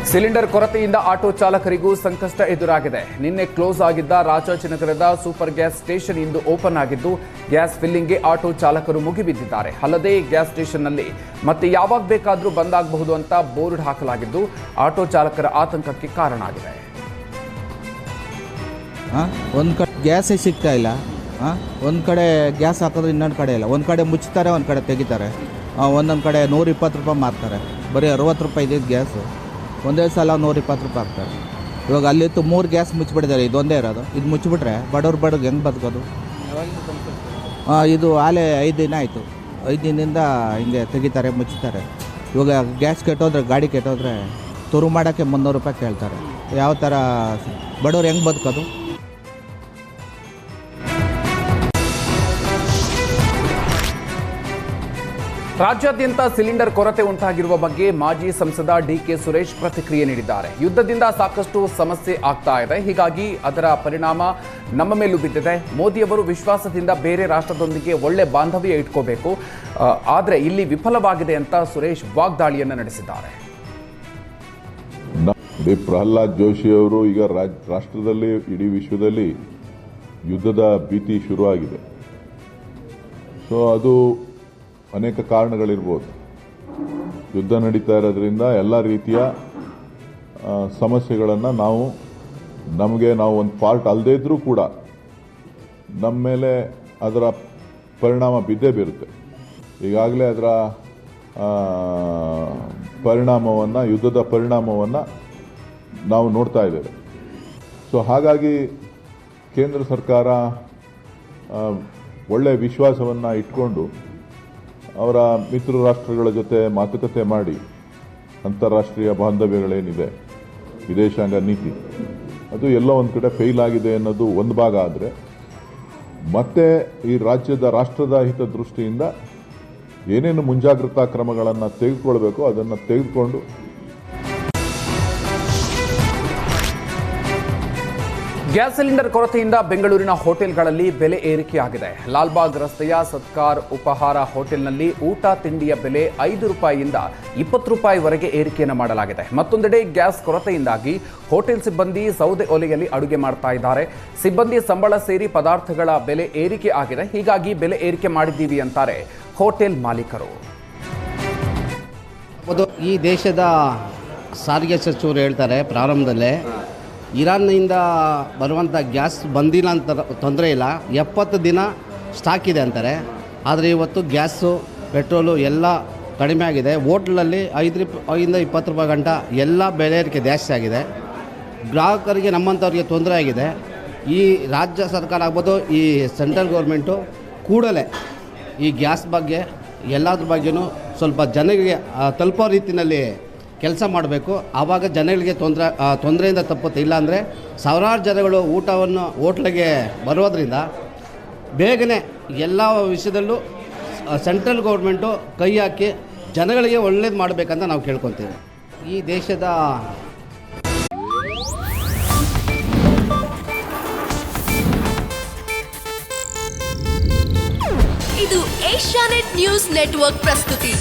Cylinder ಕೊರತೆಯಿಂದ auto ಚಾಲಕರಿಗೂ ಸಂಕಷ್ಟ ಎದುರಾಗಿದೆ. ನಿನ್ನೆ ಕ್ಲೋಸ್ ಆಗಿದ್ದ ರಾಜಾಜಿನಗರದ ಸೂಪರ್ ಗ್ಯಾಸ್ ಸ್ಟೇಷನ್ ಇಂದು ಓಪನ್ ಆಗಿದ್ದು ಗ್ಯಾಸ್ ಫಿಲ್ಲಿಂಗ್ಗೆ ಆಟೋ ಚಾಲಕರು ಮುಗಿಬಿದ್ದಿದ್ದಾರೆ. ಅಲ್ಲದೆ ಗ್ಯಾಸ್ ಸ್ಟೇಷನ್ನಲ್ಲಿ ಮತ್ತೆ ಯಾವಾಗ ಬೇಕಾದರೂ ಬಂದ್ ಆಗಬಹುದು ಅಂತ ಬೋರ್ಡ್ ಹಾಕಲಾಗಿದ್ದು ಆಟೋ ಚಾಲಕರ ಆತಂಕಕ್ಕೆ ಕಾರಣ ಆಗಿದೆ. ಒಂದು ಕಡೆ ಗ್ಯಾಸೇ ಸಿಗ್ತಾ ಇಲ್ಲ, ಒಂದು ಕಡೆ ಗ್ಯಾಸ್ ಹಾಕಿದ್ರೆ ಇನ್ನೊಂದು ಕಡೆ ಇಲ್ಲ. ಒಂದು ಕಡೆ ಮುಚ್ತಾರೆ, ಒಂದು ಕಡೆ ತೆಗಿತಾರೆ. ಒಂದೊಂದು ಕಡೆ 120 ರೂಪಾಯಿ ಮಾರ್ತಾರೆ. ಬರೀ 60 ರೂಪಾಯಿ ಇದ್ದಿದ್ದು ಗ್ಯಾಸು ಒಂದೇ ಸಲ 120 ರೂಪಾಯಿ ಹಾಕ್ತಾರೆ. ಇವಾಗ ಅಲ್ಲಿತ್ತು 3 ಗ್ಯಾಸ್ ಮುಚ್ಚಿಬಿಟ್ಟಿದ್ದಾರೆ, ಇದೊಂದೇ ಇರೋದು. ಇದು ಮುಚ್ಚಿಬಿಟ್ರೆ ಬಡವ್ರು ಹೆಂಗೆ ಬದುಕೋದು? ಇದು ಆಲೆ 5 ದಿನ ಆಯಿತು. 5 ದಿನದಿಂದ ಹಿಂಗೆ ತೆಗಿತಾರೆ, ಮುಚ್ಚುತ್ತಾರೆ. ಇವಾಗ ಗ್ಯಾಸ್ ಕೆಟ್ಟೋದ್ರೆ, ಗಾಡಿ ಕೆಟ್ಟೋದ್ರೆ ತುರು ಮಾಡೋಕ್ಕೆ 300 ರೂಪಾಯಿ ಕೇಳ್ತಾರೆ. ಯಾವ ಥರ ಬಡವ್ರು ಹೆಂಗೆ ಬದುಕೋದು? ರಾಜ್ಯಾದ್ಯಂತ ಸಿಲಿಂಡರ್ ಕೊರತೆ ಉಂಟಾಗಿರುವ ಬಗ್ಗೆ ಮಾಜಿ ಸಂಸದ ಡಿಕೆ ಸುರೇಶ್ ಪ್ರತಿಕ್ರಿಯೆ ನೀಡಿದ್ದಾರೆ. ಯುದ್ಧದಿಂದ ಸಾಕಷ್ಟು ಸಮಸ್ಯೆ ಆಗ್ತಾ ಇದೆ, ಹೀಗಾಗಿ ಅದರ ಪರಿಣಾಮ ನಮ್ಮ ಮೇಲೂ ಬಿದ್ದಿದೆ. ಮೋದಿಯವರು ವಿಶ್ವಾಸದಿಂದ ಬೇರೆ ರಾಷ್ಟ್ರದೊಂದಿಗೆ ಒಳ್ಳೆ ಬಾಂಧವ್ಯ ಇಟ್ಕೋಬೇಕು, ಆದರೆ ಇಲ್ಲಿ ವಿಫಲವಾಗಿದೆ ಅಂತ ಸುರೇಶ್ ವಾಗ್ದಾಳಿಯನ್ನು ನಡೆಸಿದ್ದಾರೆ. ಪ್ರಹ್ಲಾದ್ ಜೋಶಿ ಅವರು ಈಗ ರಾಷ್ಟ್ರದಲ್ಲಿ, ಇಡೀ ವಿಶ್ವದಲ್ಲಿ ಯುದ್ಧದ ಭೀತಿ ಶುರುವಾಗಿದೆ. ಸೊ ಅದು ಅನೇಕ ಕಾರಣಗಳಿರ್ಬೋದು. ಯುದ್ಧ ನಡೀತಾ ಇರೋದ್ರಿಂದ ಎಲ್ಲ ರೀತಿಯ ಸಮಸ್ಯೆಗಳನ್ನು ನಾವು ಒಂದು ಪಾರ್ಟ್ ಅಲ್ಲದೇ ಇದ್ದರೂ ಕೂಡ ನಮ್ಮ ಮೇಲೆ ಅದರ ಪರಿಣಾಮ ಬಿದ್ದೇ ಬೀರುತ್ತೆ. ಈಗಾಗಲೇ ಅದರ ಪರಿಣಾಮವನ್ನು, ಯುದ್ಧದ ಪರಿಣಾಮವನ್ನು ನಾವು ನೋಡ್ತಾ ಇದ್ದೇವೆ. ಸೊ ಹಾಗಾಗಿ ಕೇಂದ್ರ ಸರ್ಕಾರ ಒಳ್ಳೆಯ ವಿಶ್ವಾಸವನ್ನು ಇಟ್ಕೊಂಡು ಅವರ ಮಿತ್ರ ರಾಷ್ಟ್ರಗಳ ಜೊತೆ ಮಾತುಕತೆ ಮಾಡಿ ಅಂತಾರಾಷ್ಟ್ರೀಯ ಬಾಂಧವ್ಯಗಳೇನಿದೆ, ವಿದೇಶಾಂಗ ನೀತಿ, ಅದು ಎಲ್ಲೋ ಒಂದು ಕಡೆ ಫೇಲ್ ಆಗಿದೆ ಅನ್ನೋದು ಒಂದು ಭಾಗ. ಆದರೆ ಮತ್ತೆ ಈ ರಾಷ್ಟ್ರದ ಹಿತದೃಷ್ಟಿಯಿಂದ ಏನೇನು ಮುಂಜಾಗ್ರತಾ ಕ್ರಮಗಳನ್ನು ತೆಗೆದುಕೊಳ್ಬೇಕು ಅದನ್ನು ತೆಗೆದುಕೊಂಡು ಗ್ಯಾಸ್ ಸಿಲಿಂಡರ್ ಕೊರತೆಯಿಂದ ಬೆಂಗಳೂರಿನ ಹೋಟೆಲ್ಗಳಲ್ಲಿ ಬೆಲೆ ಏರಿಕೆಯಾಗಿದೆ. ಲಾಲ್ಬಾಗ್ ರಸ್ತೆಯ ಸತ್ಕಾರ್ ಉಪಹಾರ ಹೋಟೆಲ್ನಲ್ಲಿ ಊಟ ತಿಂಡಿಯ ಬೆಲೆ 5 ರೂಪಾಯಿಯಿಂದ 20 ರೂಪಾಯಿವರೆಗೆ ಏರಿಕೆಯನ್ನು ಮಾಡಲಾಗಿದೆ. ಮತ್ತೊಂದೆಡೆ ಗ್ಯಾಸ್ ಕೊರತೆಯಿಂದಾಗಿ ಹೋಟೆಲ್ ಸಿಬ್ಬಂದಿ ಸೌದೆ ಒಲೆಯಲ್ಲಿ ಅಡುಗೆ ಮಾಡ್ತಾ ಇದ್ದಾರೆ. ಸಿಬ್ಬಂದಿ ಸಂಬಳ ಸೇರಿ ಪದಾರ್ಥಗಳ ಬೆಲೆ ಏರಿಕೆ ಆಗಿದೆ, ಹೀಗಾಗಿ ಬೆಲೆ ಏರಿಕೆ ಮಾಡಿದ್ದೀವಿ ಅಂತಾರೆ ಹೋಟೆಲ್ ಮಾಲೀಕರು. ಈ ದೇಶದ ಸಾರಿಗೆ ಸಚಿವರು ಹೇಳ್ತಾರೆ, ಪ್ರಾರಂಭದಲ್ಲೇ ಇರಾನ್ನಿಂದ ಬರುವಂಥ ಗ್ಯಾಸ್ ಬಂದಿಲ್ಲ ಅಂತ ತೊಂದರೆ ಇಲ್ಲ, 70 ದಿನ ಸ್ಟಾಕ್ ಇದೆ ಅಂತಾರೆ. ಆದರೆ ಇವತ್ತು ಗ್ಯಾಸು, ಪೆಟ್ರೋಲು ಎಲ್ಲ ಕಡಿಮೆ ಆಗಿದೆ. ಹೋಟ್ಲಲ್ಲಿ 5 ಇಂದ 20 ರೂಪಾಯಿ ಗಂಟ ಎಲ್ಲ ಬೆಲೆ ಏರಿಕೆ ಜಾಸ್ತಿ ಆಗಿದೆ. ಗ್ರಾಹಕರಿಗೆ, ನಮ್ಮಂಥವ್ರಿಗೆ ತೊಂದರೆ ಆಗಿದೆ. ಈ ರಾಜ್ಯ ಸರ್ಕಾರ ಆಗ್ಬೋದು, ಈ ಸೆಂಟ್ರಲ್ ಗೌರ್ಮೆಂಟು ಕೂಡಲೇ ಈ ಗ್ಯಾಸ್ ಬಗ್ಗೆ ಎಲ್ಲದ್ರ ಬಗ್ಗೆಯೂ ಸ್ವಲ್ಪ ಜನಗಳಿಗೆ ತಲುಪೋ ರೀತಿಯಲ್ಲಿ ಕೆಲಸ ಮಾಡಬೇಕು. ಆವಾಗ ಜನಗಳಿಗೆ ತೊಂದರೆಯಿಂದ ತಪ್ಪುತ್ತೆ. ಇಲ್ಲಾಂದರೆ ಸಾವಿರಾರು ಜನಗಳು ಊಟವನ್ನು ಹೋಟ್ಲಿಗೆ ಬರೋದ್ರಿಂದ ಬೇಗನೆ ಎಲ್ಲ ವಿಷಯದಲ್ಲೂ ಸೆಂಟ್ರಲ್ ಗೌರ್ಮೆಂಟು ಕೈ ಹಾಕಿ ಜನಗಳಿಗೆ ಒಳ್ಳೇದು ಮಾಡಬೇಕಂತ ನಾವು ಕೇಳ್ಕೊತೀವಿ. ಈ ದೇಶದ ಇದು ಏಷ್ಯಾನೆಟ್ ನ್ಯೂಸ್ ನೆಟ್ವರ್ಕ್ ಪ್ರಸ್ತುತಿ.